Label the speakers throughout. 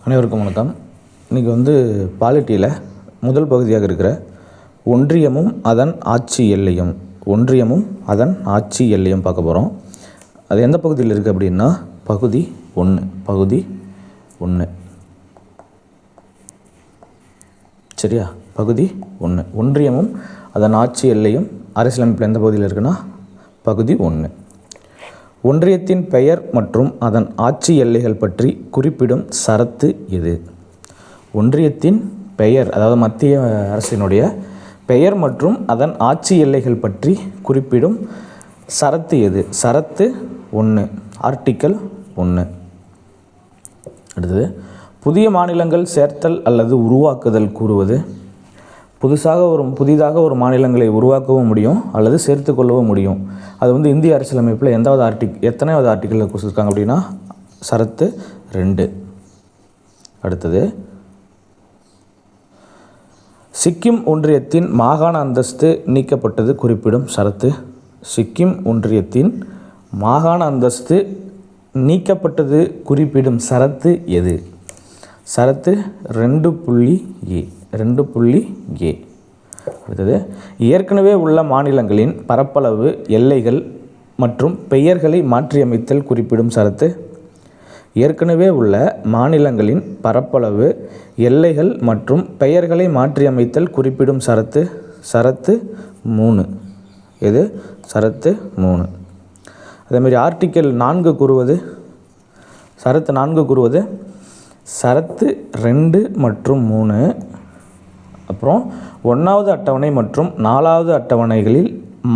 Speaker 1: அனைவருக்கும் வணக்கம். இன்றைக்கி பாலிட்டியில் முதல் பகுதியாக இருக்கிற ஒன்றியமும் அதன் ஆட்சி எல்லையும் பார்க்க போகிறோம். அது எந்த பகுதியில் இருக்குது அப்படின்னா பகுதி 1. சரியா? பகுதி 1 ஒன்றியமும் அதன் ஆட்சி எல்லையும் அரசியலமைப்பில் எந்த பகுதியில் இருக்குன்னா பகுதி 1. ஒன்றியத்தின் பெயர் மற்றும் அதன் ஆட்சி எல்லைகள் பற்றி குறிப்பிடும் சரத்து எது? ஒன்றியத்தின் பெயர், அதாவது மத்திய அரசினுடைய பெயர் மற்றும் அதன் ஆட்சி எல்லைகள் பற்றி குறிப்பிடும் சரத்து எது? சரத்து 1, ஆர்டிக்கல் 1. அடுத்தது, புதிய மாநிலங்கள் சேர்த்தல் அல்லது உருவாக்குதல் கூறுவது. புதிதாக ஒரு மாநிலங்களை உருவாக்கவும் முடியும் அல்லது சேர்த்து கொள்ளவும் முடியும். அது இந்திய அரசியலமைப்பில் எத்தனையாவது ஆர்டிக்கலில் கொடுத்துருக்காங்க அப்படின்னா சரத்து 2. அடுத்தது, சிக்கிம் ஒன்றியத்தின் மாகாண அந்தஸ்து நீக்கப்பட்டது குறிப்பிடும் சரத்து. சிக்கிம் ஒன்றியத்தின் மாகாண அந்தஸ்து நீக்கப்பட்டது குறிப்பிடும் சரத்து எது? சரத்து 2.A. அடுத்தது, ஏற்கனவே உள்ள மாநிலங்களின் பரப்பளவு, எல்லைகள் மற்றும் பெயர்களை மாற்றியமைத்தல் குறிப்பிடும் சரத்து. ஏற்கனவே உள்ள மாநிலங்களின் பரப்பளவு, எல்லைகள் மற்றும் பெயர்களை மாற்றியமைத்தல் குறிப்பிடும் சரத்து. சரத்து 3. எது? சரத்து 3. அதேமாதிரி ஆர்டிக்கல் 4 கூறுவது, சரத்து 4 கூறுவது சரத்து 2 மற்றும் 3, அப்புறம் 1வது அட்டவணை மற்றும் 4வது அட்டவணைகளில்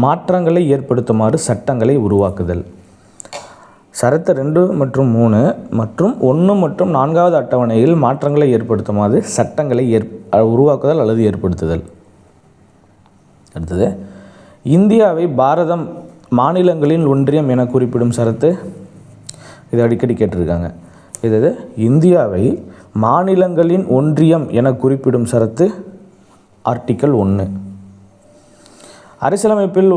Speaker 1: மாற்றங்களை ஏற்படுத்துமாறு சட்டங்களை உருவாக்குதல். சரத்து 2 மற்றும் 3 மற்றும் 1 மற்றும் 4வது அட்டவணையில் மாற்றங்களை ஏற்படுத்துமாறு சட்டங்களை உருவாக்குதல் அல்லது ஏற்படுத்துதல். அடுத்தது, இந்தியாவை பாரதம் மாநிலங்களின் ஒன்றியம் என குறிப்பிடும் சரத்து. இது அடிக்கடி கேட்டிருக்காங்க. இது இந்தியாவை மாநிலங்களின் ஒன்றியம் என குறிப்பிடும் சரத்து ஆர்டிக்கல் 1. அரசியலமைப்பில்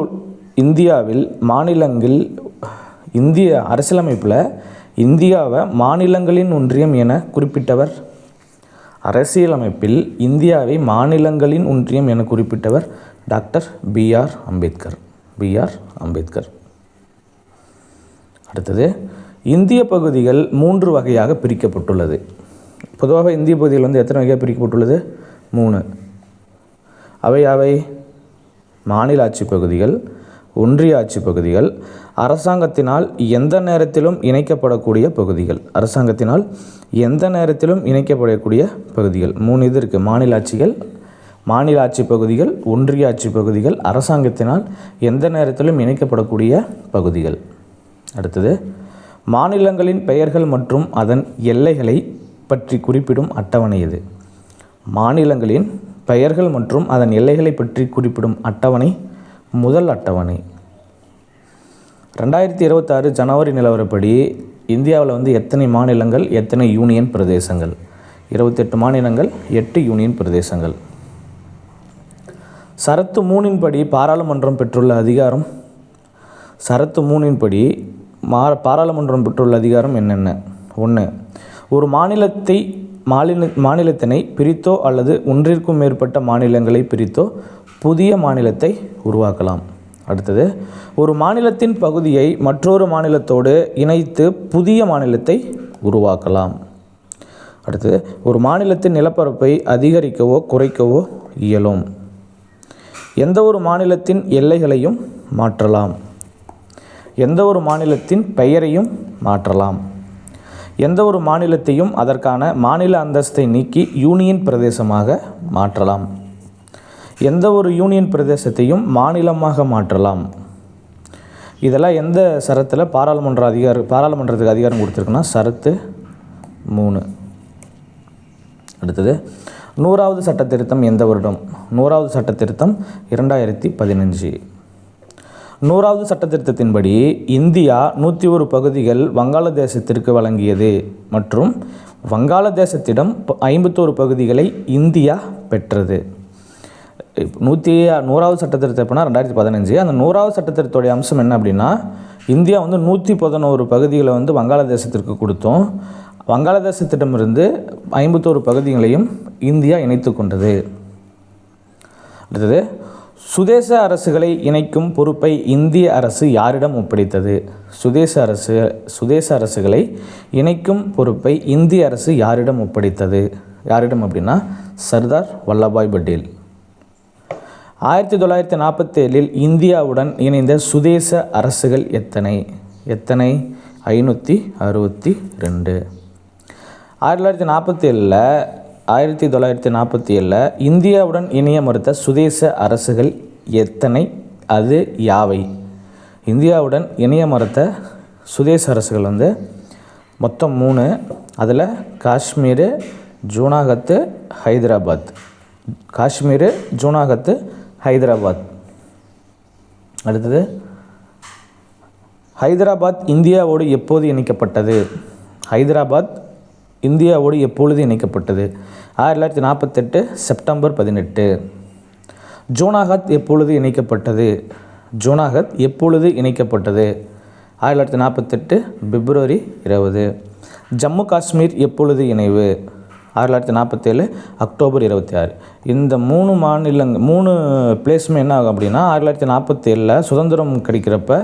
Speaker 1: அரசியலமைப்பில் இந்தியாவை மாநிலங்களின் ஒன்றியம் என குறிப்பிட்டவர். அரசியலமைப்பில் இந்தியாவை மாநிலங்களின் ஒன்றியம் என குறிப்பிட்டவர் டாக்டர் B.R. அம்பேத்கர். அடுத்தது, இந்திய பகுதிகள் 3 வகையாக பிரிக்கப்பட்டுள்ளது. பொதுவாக இந்திய பகுதிகள் எத்தனை வகையாக பிரிக்கப்பட்டுள்ளது? 3. அவை மாநில ஆட்சி பகுதிகள், ஒன்றிய ஆட்சி பகுதிகள், அரசாங்கத்தினால் எந்த நேரத்திலும் இணைக்கப்படக்கூடிய பகுதிகள். 3 இது இருக்குது. மாநில ஆட்சி பகுதிகள், ஒன்றிய ஆட்சி பகுதிகள், அரசாங்கத்தினால் எந்த நேரத்திலும் இணைக்கப்படக்கூடிய பகுதிகள். அடுத்தது, மாநிலங்களின் பெயர்கள் மற்றும் அதன் எல்லைகளை பற்றி குறிப்பிடும் அட்டவணை எது? மாநிலங்களின் பெயர்கள் மற்றும் அதன் எல்லைகளை பற்றி குறிப்பிடும் அட்டவணை முதல் அட்டவணை. 2026 ஜனவரி நிலவரப்படி இந்தியாவில் எத்தனை மாநிலங்கள், எத்தனை யூனியன் பிரதேசங்கள்? 28 மாநிலங்கள், 8 யூனியன் பிரதேசங்கள். சரத்து 3 படி பாராளுமன்றம் பெற்றுள்ள அதிகாரம். சரத்து 3 படி பாராளுமன்றம் பெற்றுள்ள அதிகாரம் என்னென்ன? 1. ஒரு மாநிலத்தினை பிரித்தோ அல்லது ஒன்றிற்கும் மேற்பட்ட மாநிலங்களை பிரித்தோ புதிய மாநிலத்தை உருவாக்கலாம். அடுத்தது, ஒரு மாநிலத்தின் பகுதியை மற்றொரு மாநிலத்தோடு இணைத்து புதிய மாநிலத்தை உருவாக்கலாம். அடுத்தது, ஒரு மாநிலத்தின் நிலப்பரப்பை அதிகரிக்கவோ குறைக்கவோ இயலும். எந்த ஒரு மாநிலத்தின் எல்லைகளையும் மாற்றலாம். எந்த ஒரு மாநிலத்தின் பெயரையும் மாற்றலாம். எந்த ஒரு மாநிலத்தையும் அதற்கான மாநில அந்தஸ்தை நீக்கி யூனியன் பிரதேசமாக மாற்றலாம். எந்த ஒரு யூனியன் பிரதேசத்தையும் மாநிலமாக மாற்றலாம். இதெல்லாம் எந்த சரத்தில் பாராளுமன்றத்துக்கு அதிகாரம் கொடுத்துருக்குன்னா சரத்து 3. அடுத்தது, 100வது சட்ட திருத்தம் எந்த வருடம்? 100வது சட்ட திருத்தம் 2015. 100வது சட்ட திருத்தத்தின்படி இந்தியா 101 பகுதிகள் வங்காளதேசத்திற்கு வழங்கியது மற்றும் வங்காளதேசத்திடம் 51 பகுதிகளை இந்தியா பெற்றது. 100வது சட்ட திருத்தம் எப்படின்னா 2015. அந்த 100வது சட்ட திருத்தத்துடைய அம்சம் என்ன அப்படின்னா, இந்தியா 111 பகுதிகளை வங்காளதேசத்திற்கு கொடுத்தோம். வங்காளதேசத்திடமிருந்து 51 பகுதிகளையும் இந்தியா இணைத்து கொண்டது. அடுத்தது, சுதேச அரசுகளை இணைக்கும் பொறுப்பை இந்திய அரசு யாரிடம் ஒப்படைத்தது? சுதேச அரசுகளை இணைக்கும் பொறுப்பை இந்திய அரசு யாரிடம் ஒப்படைத்தது? யாரிடம் அப்படின்னா சர்தார் வல்லபாய் பட்டேல். 1947 இந்தியாவுடன் இணைந்த சுதேச அரசுகள் எத்தனை? 562. 1947 இந்தியாவுடன் இணைய மறுத்த சுதேச அரசுகள் எத்தனை? அது யாவை? இந்தியாவுடன் இணைய மறுத்த சுதேச அரசுகள் மொத்தம் 3. அதில் காஷ்மீர், ஜூனாகத்து, ஹைதராபாத். காஷ்மீர், ஜூனாகத்து, ஹைதராபாத். அடுத்தது, ஹைதராபாத் இந்தியாவோடு எப்போது இணைக்கப்பட்டது? ஹைதராபாத் இந்தியாவோடு எப்பொழுது இணைக்கப்பட்டது? 1948 செப்டம்பர் 18. ஜூனாகத் எப்பொழுது இணைக்கப்பட்டது? ஜூனாகத் எப்பொழுது இணைக்கப்பட்டது? 1948 பிப்ரவரி 20. ஜம்மு காஷ்மீர் எப்பொழுது இணைவு? 1947 அக்டோபர் 26. இந்த 3 பிளேஸுமே என்ன ஆகும் அப்படின்னா 1947 சுதந்திரம் கிடைக்கிறப்ப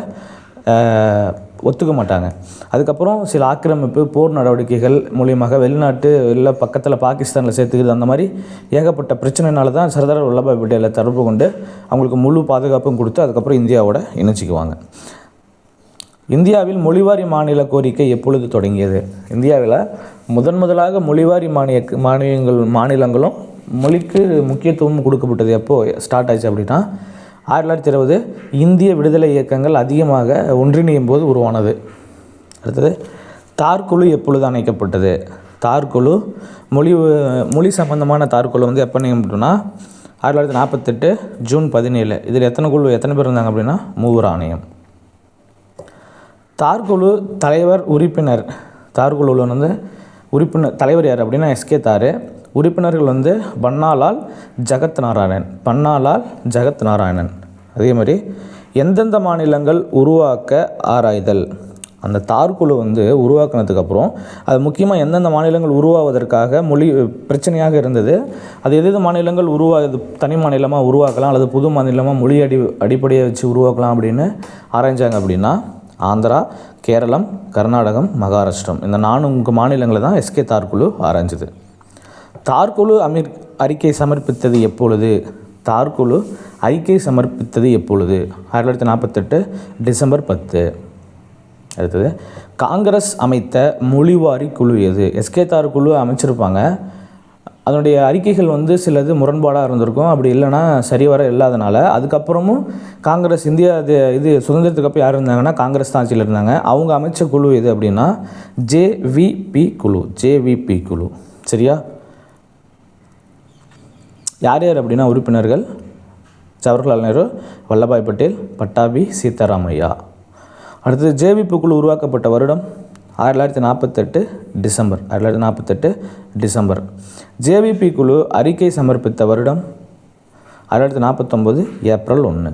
Speaker 1: ஒத்துக்க மாட்டாங்க. அதுக்கப்புறம் சில ஆக்கிரமிப்பு, போர் நடவடிக்கைகள் மூலியமாக வெளிநாட்டு இல்லை பக்கத்தில் பாகிஸ்தானில் சேர்த்துக்கிறது, அந்த மாதிரி ஏகப்பட்ட பிரச்சனைனால தான் சர்தார் வல்லபாய் பட்டேலை தொடர்பு கொண்டு அவங்களுக்கு முழு பாதுகாப்பும் கொடுத்து அதுக்கப்புறம் இந்தியாவோட இணைச்சிக்குவாங்க. இந்தியாவில் மொழிவாரி மாநில கோரிக்கை எப்பொழுது தொடங்கியது? இந்தியாவில் முதலாக மொழிவாரி மாநிலங்களும் மொழிக்கு முக்கியத்துவம் கொடுக்கப்பட்டது எப்போது ஸ்டார்ட் ஆச்சு அப்படின்னா 1920 இந்திய விடுதலை இயக்கங்கள் அதிகமாக ஒன்றிணையும் போது உருவானது. அடுத்தது, தார்குழு எப்பொழுது அமைக்கப்பட்டது? தார்குழு மொழி சம்பந்தமான தார்குழு எப்போ நியமிட்டோம்னா 1948 ஜூன் 17. இதில் எத்தனை பேர் இருந்தாங்க அப்படின்னா 3 ஆணையம். தார்குழு தலைவர், உறுப்பினர். தார்குழுவில் உறுப்பினர் தலைவர் யார் அப்படின்னா எஸ்கே தாரு. உறுப்பினர்கள் பன்னாலால் ஜகத் நாராயணன். அதே மாதிரி எந்தெந்த மாநிலங்கள் உருவாக்க ஆராய்தல். அந்த தார்குழு உருவாக்கினதுக்கப்புறம் அது முக்கியமாக எந்தெந்த மாநிலங்கள் உருவாவதற்காக மொழி பிரச்சனையாக இருந்தது, அது எது மாநிலங்கள் தனி மாநிலமாக உருவாக்கலாம் அல்லது புது மாநிலமாக மொழி அடிப்படையை வச்சு உருவாக்கலாம் அப்படின்னு ஆராய்ஞ்சாங்க. அப்படின்னா ஆந்திரா, கேரளம், கர்நாடகம், மகாராஷ்டிரம், இந்த 4 மாநிலங்களை தான் எஸ்கே தார்குழு ஆராய்ஞ்சது. தார்குழு அறிக்கை சமர்ப்பித்தது எப்பொழுது? தார்குழு அறிக்கை சமர்ப்பித்தது எப்பொழுது? 1948 டிசம்பர் 10. அடுத்தது, காங்கிரஸ் அமைத்த மொழிவாரி குழு எது? எஸ்கே தார்குழு அமைச்சிருப்பாங்க. அதனுடைய அறிக்கைகள் சிலது முரண்பாடாக இருந்திருக்கும். அப்படி இல்லைன்னா சரிவர இல்லாதனால அதுக்கப்புறமும் காங்கிரஸ் இந்தியா இது சுதந்திரத்துக்கு அப்போ யார் இருந்தாங்கன்னா காங்கிரஸ் தான் ஆட்சியில் இருந்தாங்க. அவங்க அமைச்ச குழு எது அப்படின்னா ஜேவிபி குழு. சரியா? யார் அப்படின்னா உறுப்பினர்கள் ஜவஹர்லால் நேரு, வல்லபாய் பட்டேல், பட்டாபி சீதாராமையா. அடுத்தது, ஜேவிபி குழு உருவாக்கப்பட்ட வருடம் 1948 டிசம்பர். ஜேவிபி குழு அறிக்கை சமர்ப்பித்த வருடம் 1949 ஏப்ரல் 1.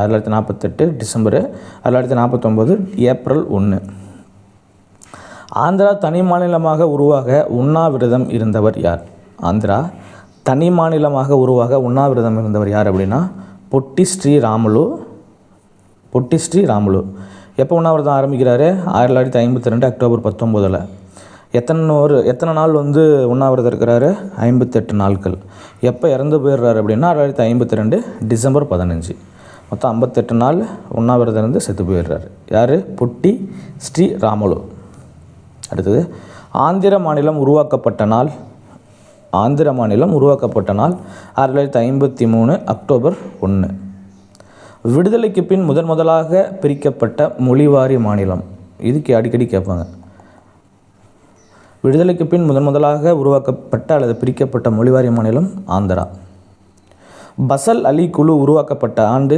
Speaker 1: 1948 December, 1949 April 1. ஆந்திரா தனி மாநிலமாக உருவாக உண்ணாவிரதம் இருந்தவர் யார்? ஆந்திரா தனி மாநிலமாக உருவாக உண்ணாவிரதம் இருந்தவர் யார் அப்படின்னா பொட்டி ஸ்ரீராமுலு. எப்போ உண்ணாவிரதம் ஆரம்பிக்கிறாரு? 1952 அக்டோபர் 19. எத்தனை நாள் உண்ணாவிரதம் இருக்கிறாரு? 58 நாட்கள். எப்போ இறந்து போயிடுறாரு அப்படின்னா 1952 டிசம்பர் 15. மொத்தம் 58 நாள் உண்ணாவிரதம் இருந்து செத்து போயிடுறாரு. யார்? பொட்டி ஸ்ரீராமுலு. அடுத்தது, ஆந்திர மாநிலம் உருவாக்கப்பட்ட நாள் 1953 அக்டோபர் 1. விடுதலைக்கு பின் முதலாக பிரிக்கப்பட்ட மொழிவாரி மாநிலம். இதுக்கு அடிக்கடி கேட்பாங்க. விடுதலைக்கு பின் முதலாக உருவாக்கப்பட்ட அல்லது பிரிக்கப்பட்ட மொழிவாரி மாநிலம் ஆந்திரா. பசல் அலி குழு உருவாக்கப்பட்ட ஆண்டு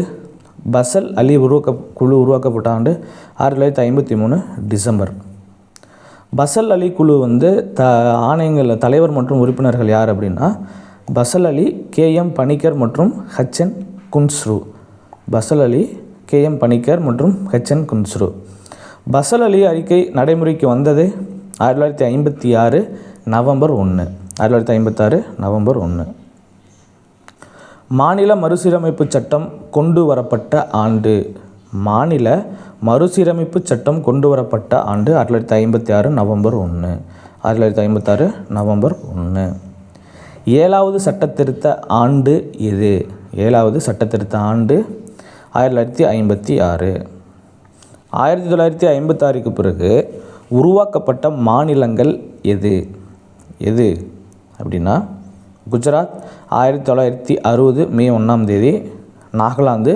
Speaker 1: 1953 டிசம்பர். பசல் அலி குழு ஆணையங்கள் தலைவர் மற்றும் உறுப்பினர்கள் யார் அப்படின்னா பசல் அலி, KM பணிக்கர் மற்றும் HN குன்ஸ்ரு. பசல் அலி, KM பணிக்கர் மற்றும் HN குன்ஸ்ரு. பசல் அலி அறிக்கை நடைமுறைக்கு வந்தது 1956 நவம்பர் 1. 1956 நவம்பர் 1. மாநில மறுசீரமைப்பு சட்டம் கொண்டு வரப்பட்ட ஆண்டு. மாநில மறுசீரமைப்பு சட்டம் கொண்டு வரப்பட்ட ஆண்டு 1956 நவம்பர் 1. 1956 நவம்பர் 1. 7வது சட்டத்திருத்த ஆண்டு எது? 7வது சட்டத்திருத்த ஆண்டு 1956. 1956க்கு பிறகு உருவாக்கப்பட்ட மாநிலங்கள் எது? எது அப்படின்னா குஜராத் 1960 மே 1ஆம் தேதி, நாகாலாந்து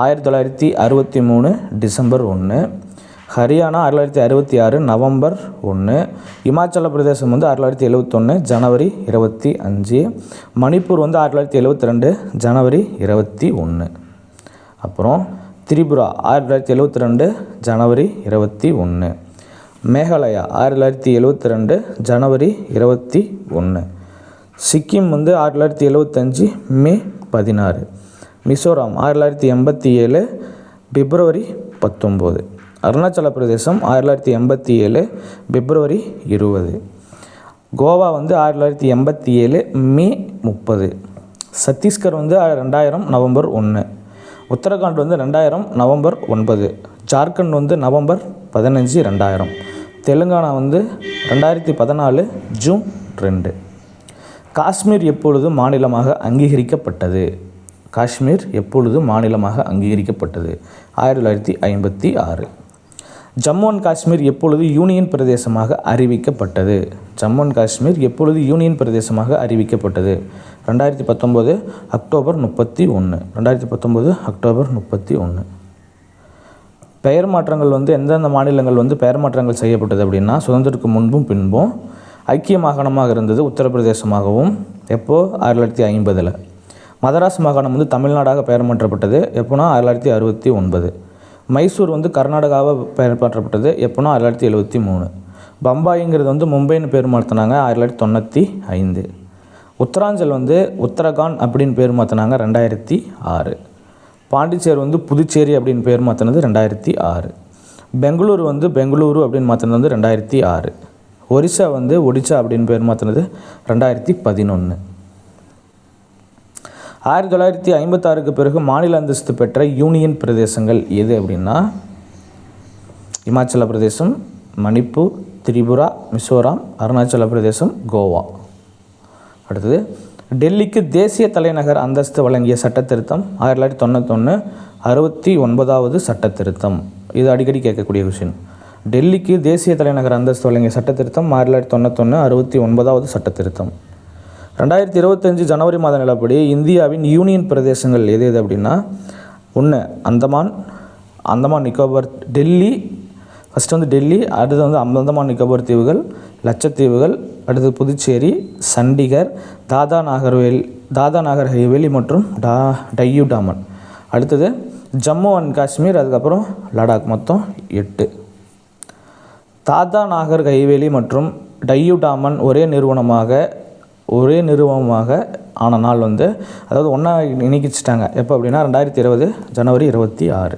Speaker 1: 1963 டிசம்பர் 1, ஹரியானா 1966 நவம்பர் 1, இமாச்சல பிரதேசம் 1971 ஜனவரி 25, மணிப்பூர் 1972 ஜனவரி 21, அப்புறம் திரிபுரா 1972 ஜனவரி 21, மேகாலயா 1972 ஜனவரி 21, சிக்கிம் 1975 மே 16, மிசோரம் 1987 பிப்ரவரி 19, அருணாச்சல பிரதேசம் 1987 பிப்ரவரி 20, கோவா 1987 மே 30, Chhattisgarh 2000 November 1, Uttarakhand 2000 November 9, Jharkhand November 15 2000, Telangana 2014 June 2. Kashmir எப்பொழுது மாநிலமாக அங்கீகரிக்கப்பட்டது? காஷ்மீர் எப்பொழுது மாநிலமாக அங்கீகரிக்கப்பட்டது? 1956. ஜம்மு அண்ட் காஷ்மீர் எப்பொழுது யூனியன் பிரதேசமாக அறிவிக்கப்பட்டது? ஜம்மு அண்ட் காஷ்மீர் எப்பொழுது யூனியன் பிரதேசமாக அறிவிக்கப்பட்டது? 2019 அக்டோபர் 31. 2019 அக்டோபர் 31. பெயர் மாற்றங்கள் எந்தெந்த மாநிலங்கள் பெயர் மாற்றங்கள் செய்யப்பட்டது அப்படின்னா, சுதந்திரத்துக்கு முன்பும் பின்பும் ஐக்கிய மாகாணமாக இருந்தது உத்தரப்பிரதேசமாகவும், எப்போ 1950. மதராஸ் மாகாணம் தமிழ்நாடாக பெயர் மாற்றப்பட்டது எப்போனா 1969. மைசூர் கர்நாடகாவாக பெயர் மாற்றப்பட்டது எப்போனா 1973. பம்பாய்ங்கிறது மும்பைன்னு பேர் மாற்றினாங்க 1995. உத்தராஞ்சல் உத்தரகாண்ட் அப்படின்னு பேர் மாற்றினாங்க 2006. பாண்டிச்சேரி புதுச்சேரி அப்படின்னு பேர் மாற்றினது 2006. பெங்களூரு பெங்களூரு அப்படின்னு மாற்றினது 2006. ஒரிசா ஒடிசா அப்படின்னு பேர் மாற்றினது 2011. 1956க்கு பிறகு மாநில அந்தஸ்து பெற்ற யூனியன் பிரதேசங்கள் எது அப்படின்னா, இமாச்சல பிரதேசம், மணிப்பூர், திரிபுரா, மிசோரம், அருணாச்சல பிரதேசம், கோவா. அடுத்தது, டெல்லிக்கு தேசிய தலைநகர் அந்தஸ்து வழங்கிய சட்டத்திருத்தம் 1991 69வது சட்டத்திருத்தம். இது அடிக்கடி கேட்கக்கூடிய விஷயம். டெல்லிக்கு தேசிய தலைநகர் அந்தஸ்து வழங்கிய சட்டத்திருத்தம் 1991 69வது சட்டத்திருத்தம். 2025 ஜனவரி மாத நிலப்படி இந்தியாவின் யூனியன் பிரதேசங்கள் எது எது அப்படின்னா, 1 அந்தமான் நிக்கோபார், டெல்லி ஃபஸ்ட்டு டெல்லி, அடுத்து அந்தமான் நிக்கோபார் தீவுகள், லட்சத்தீவுகள், அடுத்து புதுச்சேரி, சண்டிகர், தாதா நாகர் ஹவேலி மற்றும் டையூ டாமன். அடுத்தது ஜம்மு அண்ட் காஷ்மீர், அதுக்கப்புறம் லடாக். மொத்தம் 8. தாதா நாகர் ஹவேலி மற்றும் டையூ டாமன் ஒரே நிறுவனமாக ஆன நாள் அதாவது ஒன்றா இணைக்கிச்சிட்டாங்க. எப்போ அப்படின்னா 2020 ஜனவரி 26.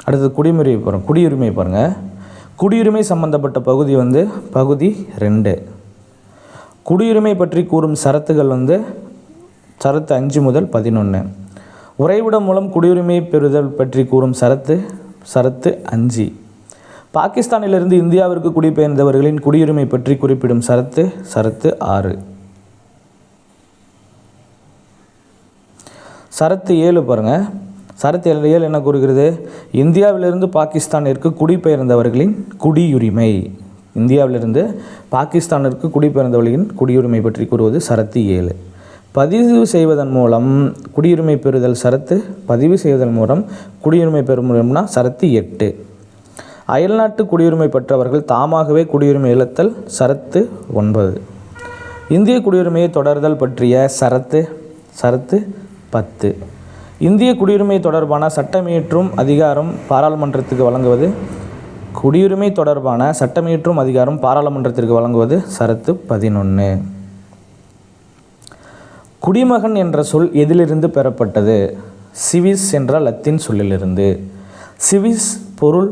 Speaker 1: அடுத்தது குடியுரிமை பாருங்கள். குடியுரிமை சம்பந்தப்பட்ட பகுதி பகுதி 2. குடியுரிமை பற்றி கூறும் சரத்துகள் சரத்து 5 முதல் 11. உறைவிடம் மூலம் குடியுரிமை பெறுதல் பற்றி கூறும் சரத்து 5. பாகிஸ்தானிலிருந்து இந்தியாவிற்கு குடிபெயர்ந்தவர்களின் குடியுரிமை பற்றி குறிப்பிடும் சரத்து 6. சரத்து 7 பாருங்கள். சரத்து 7 என்ன கூறுகிறது? இந்தியாவிலிருந்து பாகிஸ்தானிற்கு குடிபெயர்ந்தவர்களின் குடியுரிமை. இந்தியாவிலிருந்து பாகிஸ்தானிற்கு குடிபெயர்ந்தவர்களின் குடியுரிமை பற்றி கூறுவது சரத்து 7. பதிவு செய்வதன் மூலம் குடியுரிமை பெறுதல் பதிவு செய்வதன் மூலம் குடியுரிமை பெறும்னா சரத்து 8. அயல்நாட்டு குடியுரிமை பெற்றவர்கள் தாமாகவே குடியுரிமை இழத்தல் சரத்து 9. இந்திய குடியுரிமையை தொடர்தல் பற்றிய சரத்து 10. இந்திய குடியுரிமை தொடர்பான சட்டமியற்றும் அதிகாரம் பாராளுமன்றத்துக்கு வழங்குவது குடியுரிமை தொடர்பான சட்டமியற்றும் அதிகாரம் பாராளுமன்றத்திற்கு வழங்குவது சரத்து 11. குடிமகன் என்ற சொல் எதிலிருந்து பெறப்பட்டது? சிவிஸ் என்ற லத்தீன் சொல்லிலிருந்து. சிவிஸ் பொருள்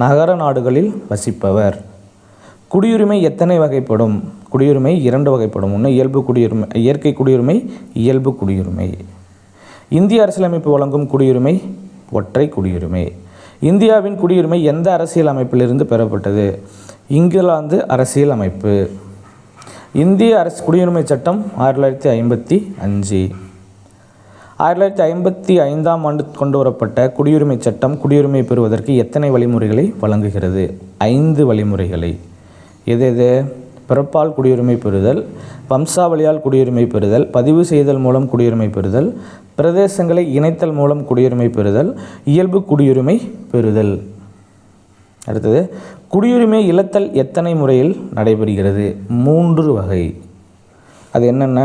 Speaker 1: நகர நாடுகளில் வசிப்பவர். குடியுரிமை எத்தனை வகைப்படும்? குடியுரிமை 2 வகைப்படும். ஒன்று இயல்பு குடியுரிமை, இயற்கை குடியுரிமை, இயல்பு குடியுரிமை. இந்திய அரசியலமைப்பு வழங்கும் குடியுரிமை ஒற்றை குடியுரிமை. இந்தியாவின் குடியுரிமை எந்த அரசியல் அமைப்பிலிருந்து பெறப்பட்டது? இங்கிலாந்து அரசியல் அமைப்பு. இந்திய குடியுரிமை சட்டம் 1955. 1955ஆம் ஆண்டு கொண்டு வரப்பட்ட குடியுரிமை சட்டம் குடியுரிமை பெறுவதற்கு எத்தனை வழிமுறைகளை வழங்குகிறது? 5 வழிமுறைகளை. எது? பிறப்பால் குடியுரிமை பெறுதல், வம்சாவளியால் குடியுரிமை பெறுதல், பதிவு செய்தல் மூலம் குடியுரிமை பெறுதல், பிரதேசங்களை இணைத்தல் மூலம் குடியுரிமை பெறுதல், இயல்பு குடியுரிமை பெறுதல். அடுத்தது, குடியுரிமை இழத்தல் எத்தனை முறையில் நடைபெறுகிறது? 3 வகை. அது என்னென்ன?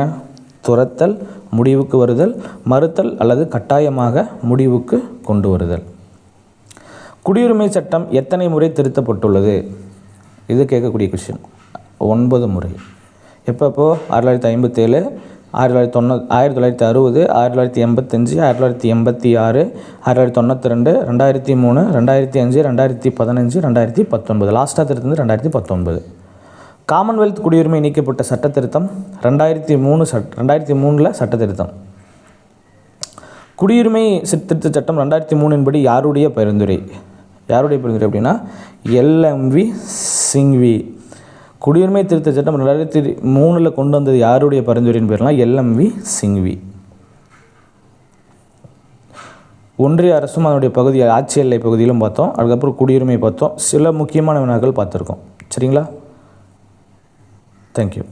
Speaker 1: துரத்தல், முடிவுக்கு வருதல், மறுத்தல் அல்லது கட்டாயமாக முடிவுக்கு கொண்டு வருதல். குடியுரிமை சட்டம் எத்தனை முறை திருத்தப்பட்டுள்ளது? இது கேட்கக்கூடிய கொஷின். 9 முறை. எப்பப்போ? 1957, 1960, 1985, 1986, 1992, 2003, 2005, 2015, 2019. லாஸ்ட்டாக திருத்தம் 2019. காமன்வெல்த் குடியுரிமை நீக்கப்பட்ட சட்ட திருத்தம் 2003 சட்ட திருத்தம். குடியுரிமை திருத்த சட்டம் 2003 படி யாருடைய பரிந்துரை அப்படின்னா LMV சிங்வி. குடியுரிமை திருத்த சட்டம் 2003 கொண்டு வந்தது யாருடைய பரிந்துரையின் பேர்லாம்? LMV சிங்வி. ஒன்றிய அரசும் அதனுடைய பகுதி ஆட்சி எல்லை பகுதியிலும் பார்த்தோம். அதுக்கப்புறம் குடியுரிமை பார்த்தோம். சில முக்கியமான வினாக்கள் பார்த்துருக்கோம். சரிங்களா? தேங்க்யூ.